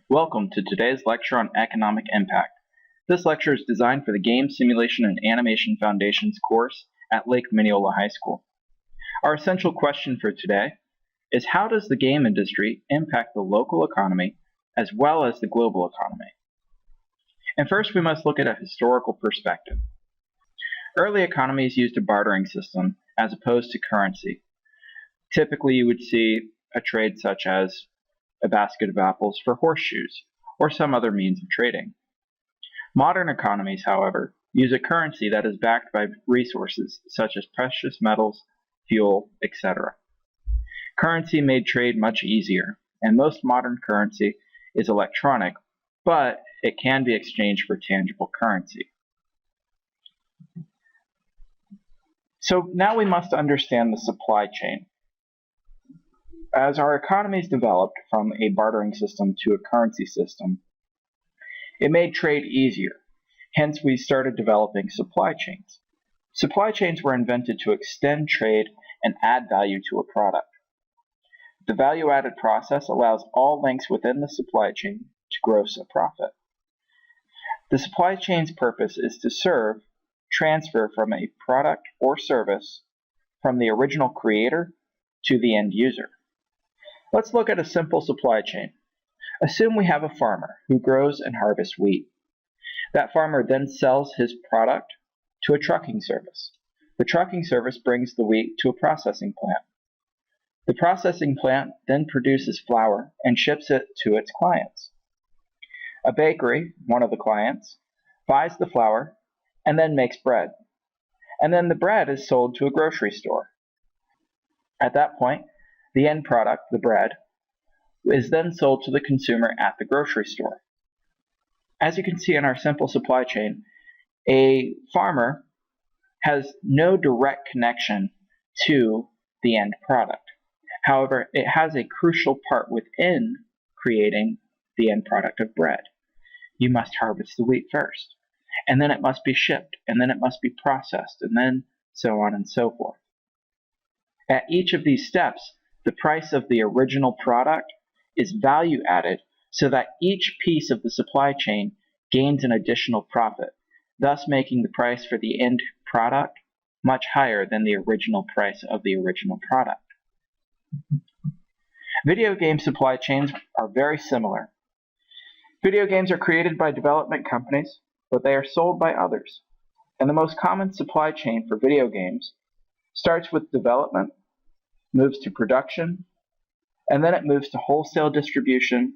Welcome to today's lecture on economic impact. This lecture is designed for the Game Simulation and Animation Foundations course at Lake Minneola High School. Our essential question for today is, how does the game industry impact the local economy as well as the global economy? And first we must look at a historical perspective. Early economies used a bartering system as opposed to currency. Typically you would see a trade such as a basket of apples for horseshoes, or some other means of trading. Modern economies, however, use a currency that is backed by resources such as precious metals, fuel, etc. Currency made trade much easier, and most modern currency is electronic, but it can be exchanged for tangible currency. So now we must understand the supply chain. As our economies developed from a bartering system to a currency system, it made trade easier. Hence, we started developing supply chains. Supply chains were invented to extend trade and add value to a product. The value-added process allows all links within the supply chain to gross a profit. The supply chain's purpose is to transfer from a product or service from the original creator to the end user. Let's look at a simple supply chain. Assume we have a farmer who grows and harvests wheat. That farmer then sells his product to a trucking service. The trucking service brings the wheat to a processing plant. The processing plant then produces flour and ships it to its clients. A bakery, one of the clients, buys the flour and then makes bread. And then the bread is sold to a grocery store. At that point, the end product, the bread, is then sold to the consumer at the grocery store. As you can see in our simple supply chain, a farmer has no direct connection to the end product. However, it has a crucial part within creating the end product of bread. You must harvest the wheat first, and then it must be shipped, and then it must be processed, and then so on and so forth. At each of these steps, the price of the original product is value added so that each piece of the supply chain gains an additional profit, thus making the price for the end product much higher than the original price of the original product. Video game supply chains are very similar. Video games are created by development companies, but they are sold by others. And the most common supply chain for video games starts with development, moves to production, and then it moves to wholesale distribution,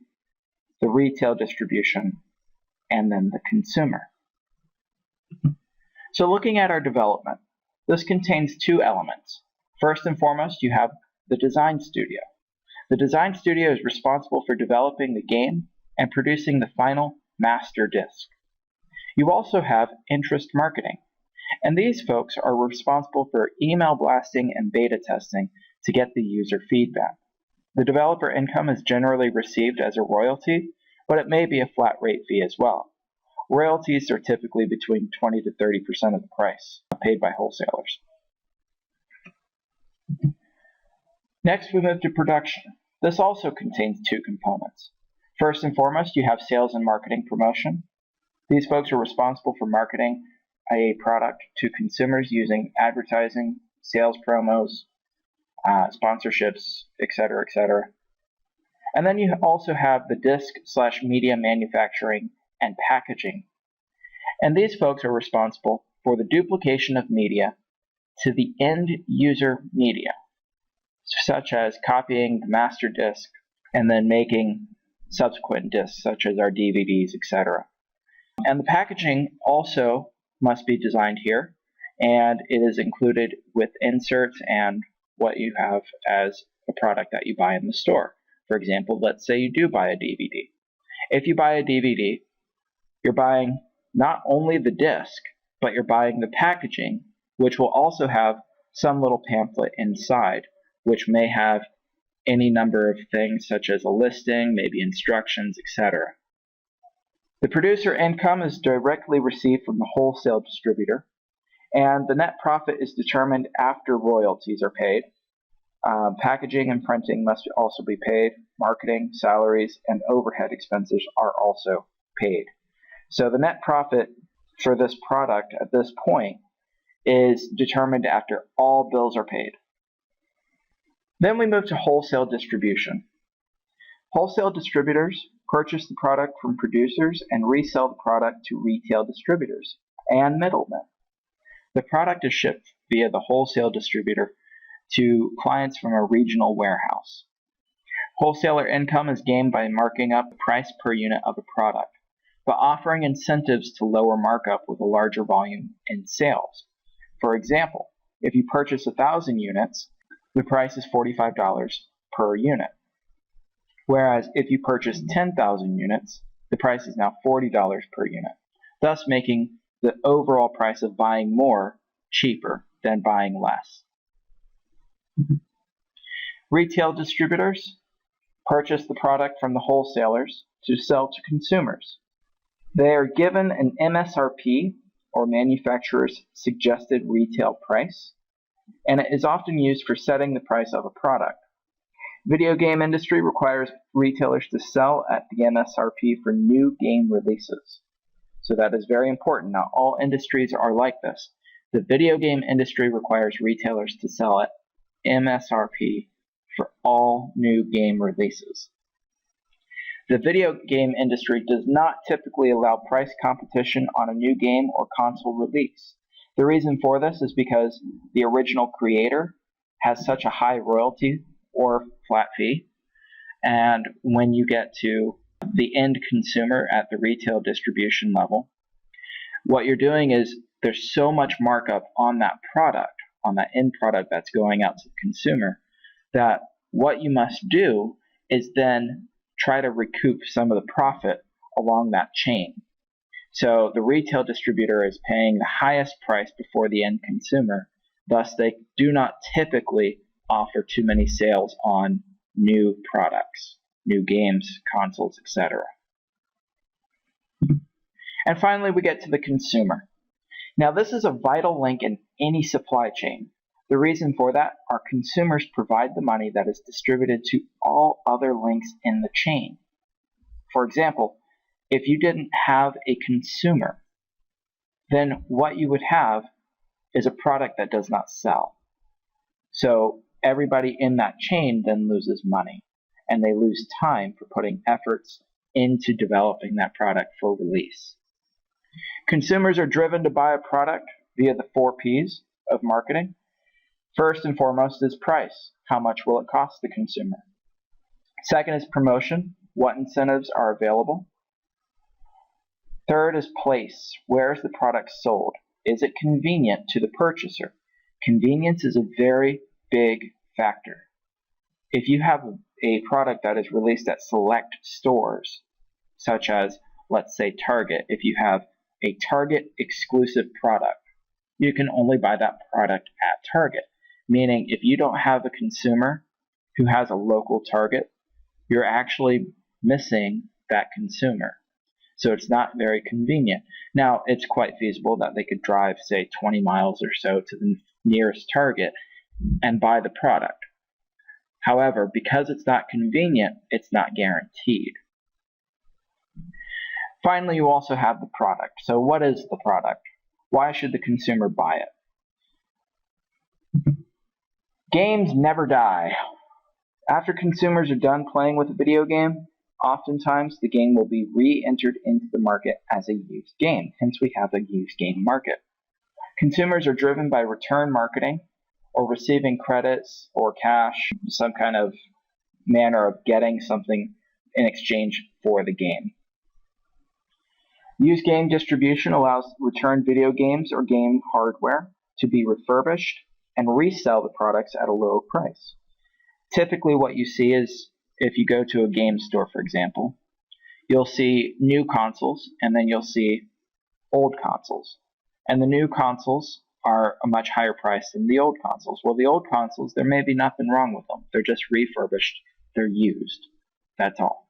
the retail distribution, and then the consumer. So looking at our development, this contains two elements. First and foremost, you have the design studio. The design studio is responsible for developing the game and producing the final master disc. You also have interest marketing, and these folks are responsible for email blasting and beta testing to get the user feedback. The developer income is generally received as a royalty, but it may be a flat rate fee as well. Royalties are typically between 20 to 30% of the price paid by wholesalers. Next, we move to production. This also contains two components. First and foremost, you have sales and marketing promotion. These folks are responsible for marketing a product to consumers using advertising, sales promos, sponsorships, etc., etc. And then you also have the disc/media manufacturing and packaging. And these folks are responsible for the duplication of media to the end user media, such as copying the master disc and then making subsequent discs, such as our DVDs, etc. And the packaging also must be designed here, and it is included with inserts and what you have as a product that you buy in the store. For example, let's say you do buy a DVD. If you buy a DVD, you're buying not only the disc, but you're buying the packaging, which will also have some little pamphlet inside, which may have any number of things such as a listing, maybe instructions, etc. The producer income is directly received from the wholesale distributor, and the net profit is determined after royalties are paid. Packaging and printing must also be paid. Marketing, salaries, and overhead expenses are also paid. So the net profit for this product at this point is determined after all bills are paid. Then we move to wholesale distribution. Wholesale distributors purchase the product from producers and resell the product to retail distributors and middlemen. The product is shipped via the wholesale distributor to clients from a regional warehouse. Wholesaler income is gained by marking up the price per unit of a product, but offering incentives to lower markup with a larger volume in sales. For example, if you purchase 1,000 units, the price is $45 per unit. Whereas if you purchase 10,000 units, the price is now $40 per unit, thus making the overall price of buying more cheaper than buying less. Retail distributors purchase the product from the wholesalers to sell to consumers. They are given an MSRP, or manufacturer's suggested retail price, and it is often used for setting the price of a product. Video game industry requires retailers to sell at the MSRP for new game releases. So that is very important. Now, all industries are like this. The video game industry requires retailers to sell at MSRP for all new game releases. The video game industry does not typically allow price competition on a new game or console release. The reason for this is because the original creator has such a high royalty or flat fee, and when you get to the end consumer at the retail distribution level, what you're doing is there's so much markup on that product, on that end product that's going out to the consumer, that what you must do is then try to recoup some of the profit along that chain. So the retail distributor is paying the highest price before the end consumer, thus they do not typically offer too many sales on new products, new games, consoles, etc. And finally, we get to the consumer. Now, this is a vital link in any supply chain. The reason for that are consumers provide the money that is distributed to all other links in the chain. For example, if you didn't have a consumer, then what you would have is a product that does not sell. So everybody in that chain then loses money, and they lose time for putting efforts into developing that product for release. Consumers are driven to buy a product via the 4 Ps of marketing. First and foremost is price. How much will it cost the consumer? Second is promotion. What incentives are available? Third is place. Where is the product sold? Is it convenient to the purchaser? Convenience is a very big factor. If you have a product that is released at select stores, such as, let's say, Target, if you have a Target exclusive product, you can only buy that product at Target. Meaning, if you don't have a consumer who has a local Target, you're actually missing that consumer. So it's not very convenient. Now, it's quite feasible that they could drive, say, 20 miles or so to the nearest Target and buy the product. However, because it's not convenient, it's not guaranteed. Finally, you also have the product. So what is the product? Why should the consumer buy it? Games never die. After consumers are done playing with a video game, oftentimes the game will be re-entered into the market as a used game. Hence, we have a used game market. Consumers are driven by return marketing or receiving credits or cash, some kind of manner of getting something in exchange for the game. Used game distribution allows returned video games or game hardware to be refurbished and resell the products at a lower price. Typically what you see is, if you go to a game store, for example, you'll see new consoles and then you'll see old consoles. And the new consoles are a much higher price than the old consoles. Well, the old consoles, there may be nothing wrong with them. They're just refurbished. They're used. That's all.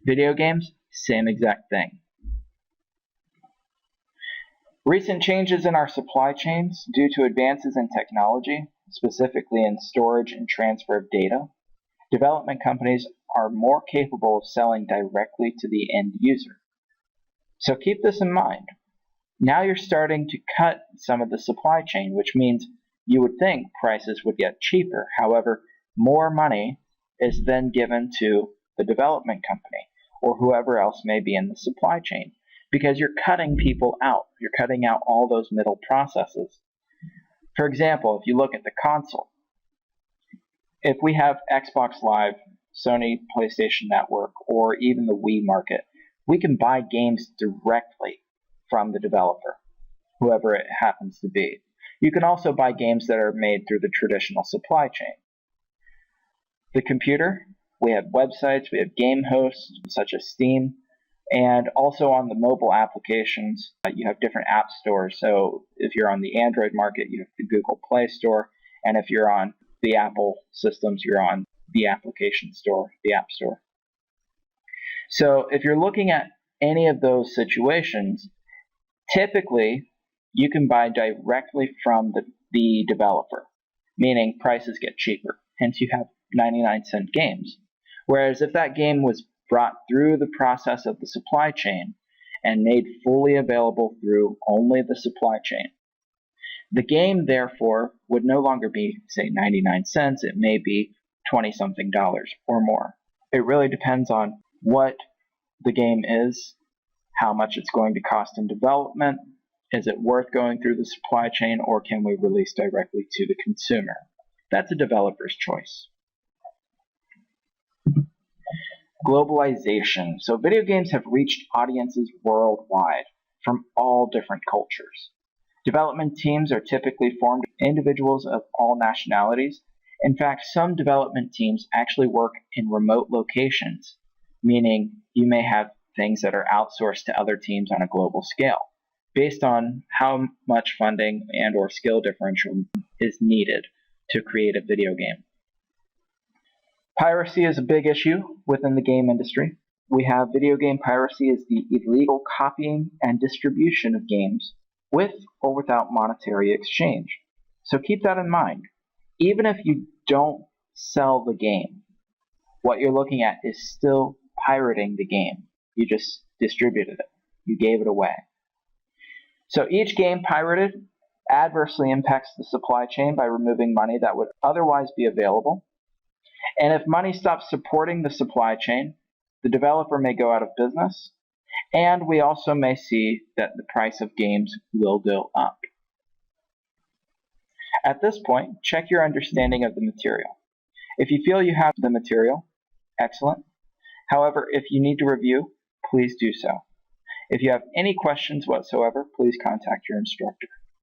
Video games, same exact thing. Recent changes in our supply chains due to advances in technology specifically in storage and transfer of data, development companies are more capable of selling directly to the end user. So keep this in mind. Now you're starting to cut some of the supply chain, which means you would think prices would get cheaper. However, more money is then given to the development company or whoever else may be in the supply chain, because you're cutting people out. You're cutting out all those middle processes. For example, if you look at the console, if we have Xbox Live, Sony PlayStation Network, or even the Wii market, we can buy games directly from the developer, whoever it happens to be. You can also buy games that are made through the traditional supply chain. The computer, we have websites, we have game hosts such as Steam, and also on the mobile applications, you have different app stores. So if you're on the Android market, you have the Google Play Store, and if you're on the Apple systems, you're on the application store, the App Store. So if you're looking at any of those situations, typically you can buy directly from the developer, meaning prices get cheaper. Hence you have 99-cent games. Whereas if that game was brought through the process of the supply chain and made fully available through only the supply chain, the game, therefore, would no longer be, say, 99 cents. It may be $20-something or more. It really depends on what the game is, how much it's going to cost in development. Is it worth going through the supply chain, or can we release directly to the consumer? That's a developer's choice. Globalization. So video games have reached audiences worldwide from all different cultures. Development teams are typically formed of individuals of all nationalities. In fact, some development teams actually work in remote locations, meaning you may have things that are outsourced to other teams on a global scale, based on how much funding and or skill differential is needed to create a video game. Piracy is a big issue within the game industry. We have video game piracy as the illegal copying and distribution of games with or without monetary exchange. So keep that in mind. Even if you don't sell the game, what you're looking at is still pirating the game. You just distributed it. You gave it away. So each game pirated adversely impacts the supply chain by removing money that would otherwise be available. And if money stops supporting the supply chain, the developer may go out of business, and we also may see that the price of games will go up. At this point, check your understanding of the material. If you feel you have the material, excellent. However, if you need to review, please do so. If you have any questions whatsoever, please contact your instructor.